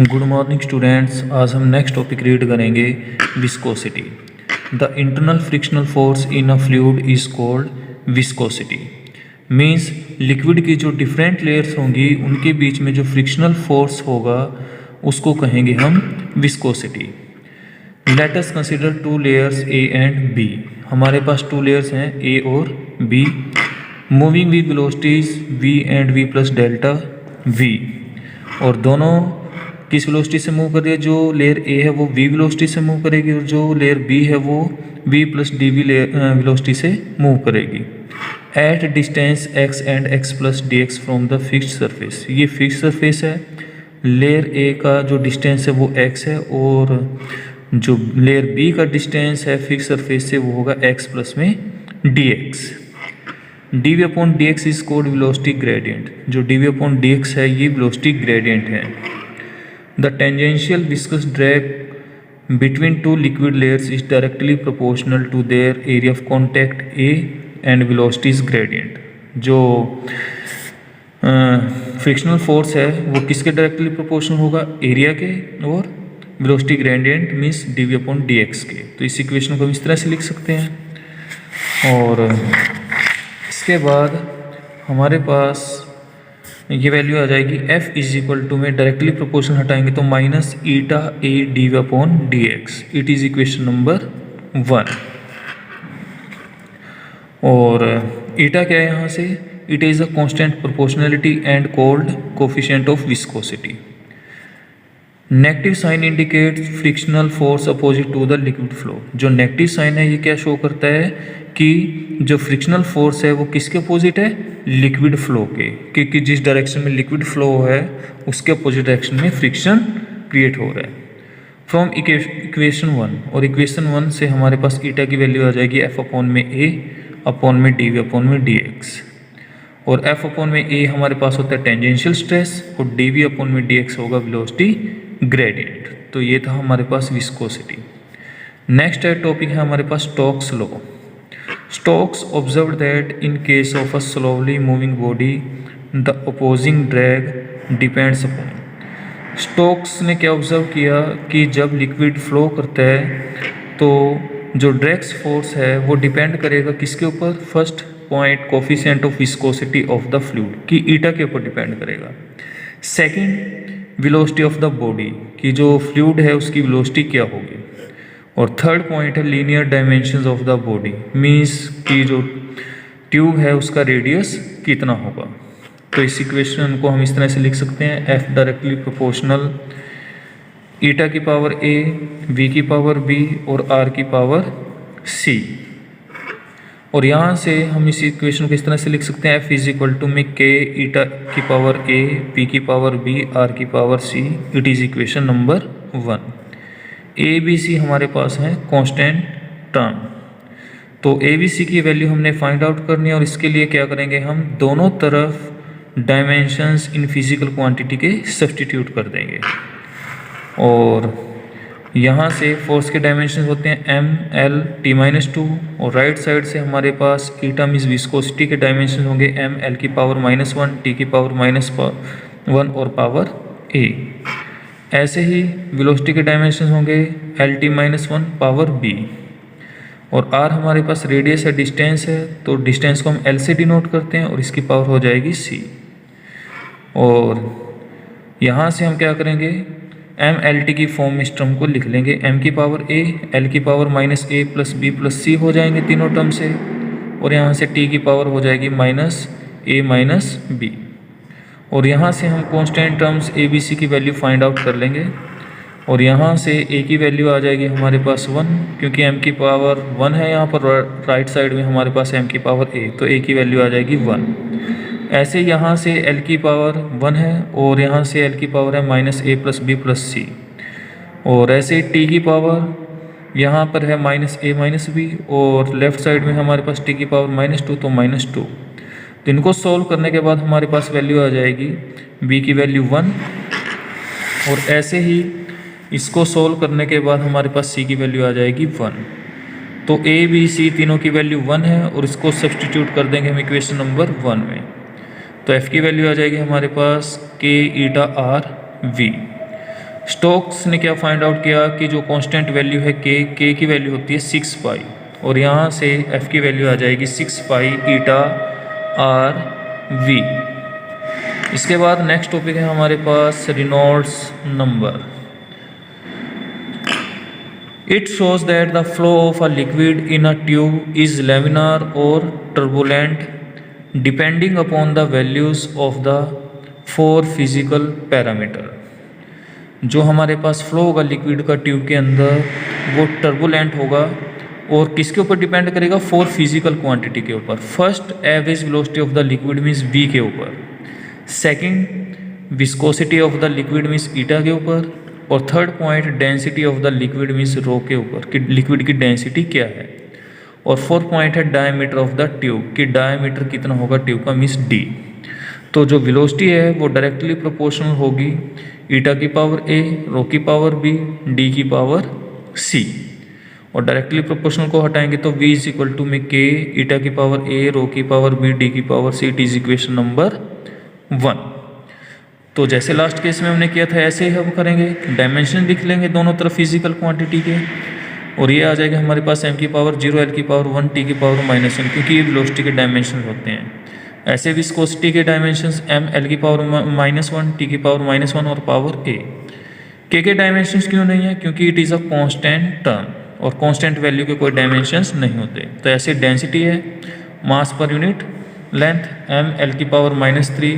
Good morning students. आज हम next topic read करेंगे viscosity. The internal frictional force in a fluid is called viscosity. Means liquid की जो different layers होंगी उनके बीच में जो फ्रिक्शनल फोर्स होगा उसको कहेंगे हम viscosity. Let us consider two layers A and B. हमारे पास टू लेयर्स हैं ए और B, moving with velocities v and v plus delta v, और दोनों किस वेलोसिटी से मूव कर रही है। जो लेयर ए है वो v वेलोसिटी से मूव करेगी और जो लेयर b है वो v प्लस dv वेलोसिटी से मूव करेगी at distance x and x plus dx from the fixed surface. ये फिक्स्ड सरफेस है। लेयर ए का जो डिस्टेंस है वो x है और जो लेयर b का डिस्टेंस है फिक्स्ड सरफेस से वो होगा x प्लस में dx। dv upon dx is called velocity gradient. जो dv अपॉन dx है ये वेलोसिटी ग्रेडियंट है। The tangential viscous drag between two liquid layers is directly proportional to their area of contact A and velocities gradient. जो frictional force है वो किसके directly proportional होगा, area के और velocity gradient means dv upon dx के। तो इस इक्वेशन को हम इस तरह से लिख सकते हैं। और इसके बाद हमारे पास ये वैल्यू आ जाएगी f इज इक्वल टू में डायरेक्टली प्रोपोर्शन हटाएंगे तो minus eta A dv upon dx। It is equation number 1। और ईटा क्या है यहाँ से, it is a constant proportionality and called coefficient of viscosity. Negative sign indicates frictional force opposite to the liquid flow. जो negative sign है ये क्या show करता है कि जो फ्रिक्शनल फोर्स है वो किसके अपोजिट है, लिक्विड फ्लो के, क्योंकि जिस डायरेक्शन में लिक्विड फ्लो है उसके अपोजिट डायरेक्शन में फ्रिक्शन क्रिएट हो रहा है। फ्रॉम इक्वेशन 1, और इक्वेशन 1 से हमारे पास ईटा की वैल्यू आ जाएगी f अपॉन में a अपॉन में dv अपॉन में dx। और f अपॉन में a हमारे पास होता है टेंजेंशियल स्ट्रेस और dv अपॉन में dx होगा वेलोसिटी ग्रेडियंट। तो ये था हमारे पास विस्कोसिटी। नेक्स्ट टॉपिक है हमारे पास Stokes law. Stokes observed that in case of a slowly moving body, the opposing drag depends upon। Stokes ने क्या ऑब्जर्व किया कि जब लिक्विड फ्लो करता है तो जो ड्रैग्स फोर्स है वो डिपेंड करेगा किसके ऊपर, first point coefficient of viscosity of the fluid की ईटा के ऊपर डिपेंड करेगा। Second velocity of the body की जो फ्लूइड है उसकी वेलोसिटी क्या होगी। और थर्ड पॉइंट है linear dimensions of the body, means कि जो ट्यूब है उसका रेडियस कितना होगा। तो इस इक्वेशन को हम इस तरह से लिख सकते हैं f डायरेक्टली प्रोपोर्शनल ईटा की पावर a, v की पावर b और r की पावर c। और यहाँ से हम इस इक्वेशन को इस तरह से लिख सकते हैं f इज इक्वल टू में k ईटा की पावर a, p की पावर b, r की power c। It is equation number 1। A B C हमारे पास है कांस्टेंट टर्म। तो ए बी सी की वैल्यू हमने फाइंड आउट करनी है और इसके लिए क्या करेंगे, हम दोनों तरफ डायमेंशंस इन फिजिकल क्वांटिटी के सब्सटीट्यूट कर देंगे। और यहाँ से फोर्स के डायमेंशंस होते हैं एम एल टी माइनस 2 और राइट साइड से हमारे पास ईटा मीन्स विस्कोसिटी के डायमेंशन होंगे एम एल की पावर -1, टी की पावर -1 और पावर ए। ऐसे ही वेलोसिटी के डायमेंशन होंगे एल टी -1 पावर बी। और आर हमारे पास रेडियस है, डिस्टेंस है, तो डिस्टेंस को हम एल से डिनोट करते हैं और इसकी पावर हो जाएगी सी। और यहाँ से हम क्या करेंगे, एम एल टी की फॉर्म में इस टर्म को लिख लेंगे, एम की पावर ए, एल की power -a plus B plus C हो जाएंगे तीनों टर्म से। और यहाँ से टी की पावर हो जाएगी -a -b। और यहाँ से हम constant terms A B C की वैल्यू फाइंड आउट कर लेंगे। और यहाँ से ए की वैल्यू आ जाएगी हमारे पास 1, क्योंकि एम की पावर 1 है यहाँ पर, राइट साइड में हमारे पास एम की पावर ए, तो ए की वैल्यू आ जाएगी 1। ऐसे यहाँ से एल की पावर 1 है और यहाँ से एल की पावर है -a प्लस बी प्लस सी। और ऐसे टी की पावर यहाँ पर है -a -b और लेफ्ट साइड में हमारे पास टी की पावर -2, तो -2। तो इनको सॉल्व करने के बाद हमारे पास वैल्यू आ जाएगी b की वैल्यू 1। और ऐसे ही इसको सॉल्व करने के बाद हमारे पास c की वैल्यू आ जाएगी 1। तो a b c तीनों की वैल्यू 1 है और इसको सब्सटीट्यूट कर देंगे हम इक्वेशन नंबर 1 में। तो f की वैल्यू आ जाएगी हमारे पास k ईटा r v। स्टोक्स ने क्या फाइंड आउट किया कि जो कांस्टेंट वैल्यू है के की वैल्यू होती है 6 पाई, और यहाँ से एफ की वैल्यू आ जाएगी 6 पाई ईटा आर वी। इसके बाद नेक्स्ट टॉपिक है हमारे पास Reynolds number. It shows that the flow of a liquid in a tube is laminar और turbulent depending upon the values of the 4 physical parameter. जो हमारे पास फ्लो होगा लिक्विड का ट्यूब के अंदर वो टर्बुलेंट होगा और किसके ऊपर डिपेंड करेगा, 4 फिजिकल क्वांटिटी के ऊपर। First average velocity of the liquid means v के ऊपर, second viscosity of the liquid means eta के ऊपर, और third point density of the liquid means rho के ऊपर कि लिक्विड की डेंसिटी क्या है, और फोर्थ पॉइंट है डायमीटर ऑफ द ट्यूब कि डायमीटर कितना होगा ट्यूब का मीन्स d। तो जो वेलोसिटी है वो डायरेक्टली प्रोपोर्शनल होगी ईटा की पावर a, रो की पावर b, d की पावर c, और डायरेक्टली प्रोपोर्शनल को हटाएंगे तो v इज इक्वल टू में k ईटा की पावर a, रो की पावर b, d की power c। It is equation number 1। तो जैसे लास्ट केस में हमने किया था ऐसे ही हम करेंगे, डायमेंशन लिख लेंगे दोनों तरफ फिजिकल क्वांटिटी के, और ये आ जाएगा हमारे पास m की पावर 0, l की पावर 1, t की पावर -1, क्योंकि ये वेलोसिटी के डायमेंशन होते हैं। ऐसे विस्कोसिटी के डायमेंशंस m, l की पावर -1, t की पावर -1 और पावर a। के डायमेंशंस क्यों नहीं है, क्योंकि it is a constant term, और कांस्टेंट वैल्यू के कोई डायमेंशंस नहीं होते। तो ऐसे डेंसिटी है mass per unit length m, l की पावर -3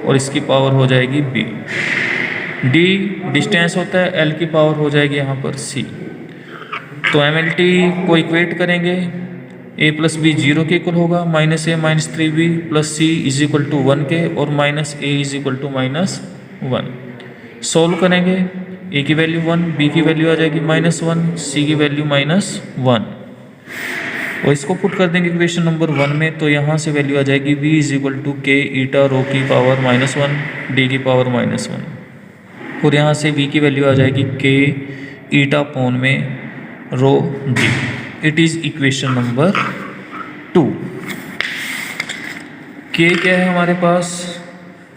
और इसकी पावर हो जाएगी b। d डिस्टेंस होता है, l की पावर हो जाएगी यहाँ पर c। तो MLT को इक्वेट करेंगे, a प्लस बी 0 के इक्वल होगा, -a -3b plus c is equal to 1 के, और -a is equal to -1। Solve करेंगे, a की वैल्यू 1, b की वैल्यू आ जाएगी -1, c की वैल्यू -1, और इसको पुट कर देंगे इक्वेशन नंबर 1 में। तो यहाँ से वैल्यू आ जाएगी v इज इक्वल टू के ईटा रो की पावर -1, d की पावर -1, और यहाँ से v की वैल्यू आ जाएगी के ईटा अपॉन में रो d। It is equation number 2। k क्या है हमारे पास,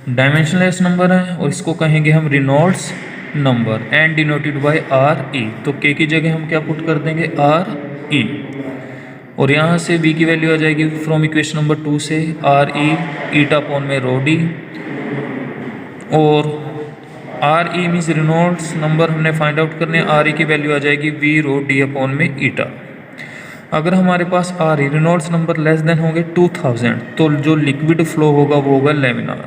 डायमेंशनलेस नंबर है, और इसको कहेंगे हम Reynolds number and denoted by R E. तो k की जगह हम क्या पुट कर देंगे, आर ई, और यहाँ से v की वैल्यू आ जाएगी फ्रॉम इक्वेशन नंबर 2 से आर ई ईटा अपॉन में रो डी, और R E means Reynolds number हमने फाइंड आउट करने, आर ई की वैल्यू आ जाएगी वी रो डी अपॉन में ईटा। अगर हमारे पास R E Reynolds number less than होंगे 2000 तो जो लिक्विड फ्लो होगा वो होगा लेमिनार।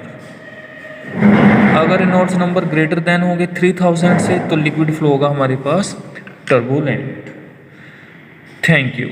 अगर रेनॉल्ड्स नंबर ग्रेटर देन होंगे 3000 से तो लिक्विड फ्लो होगा हमारे पास टर्बुलेंट। Thank you.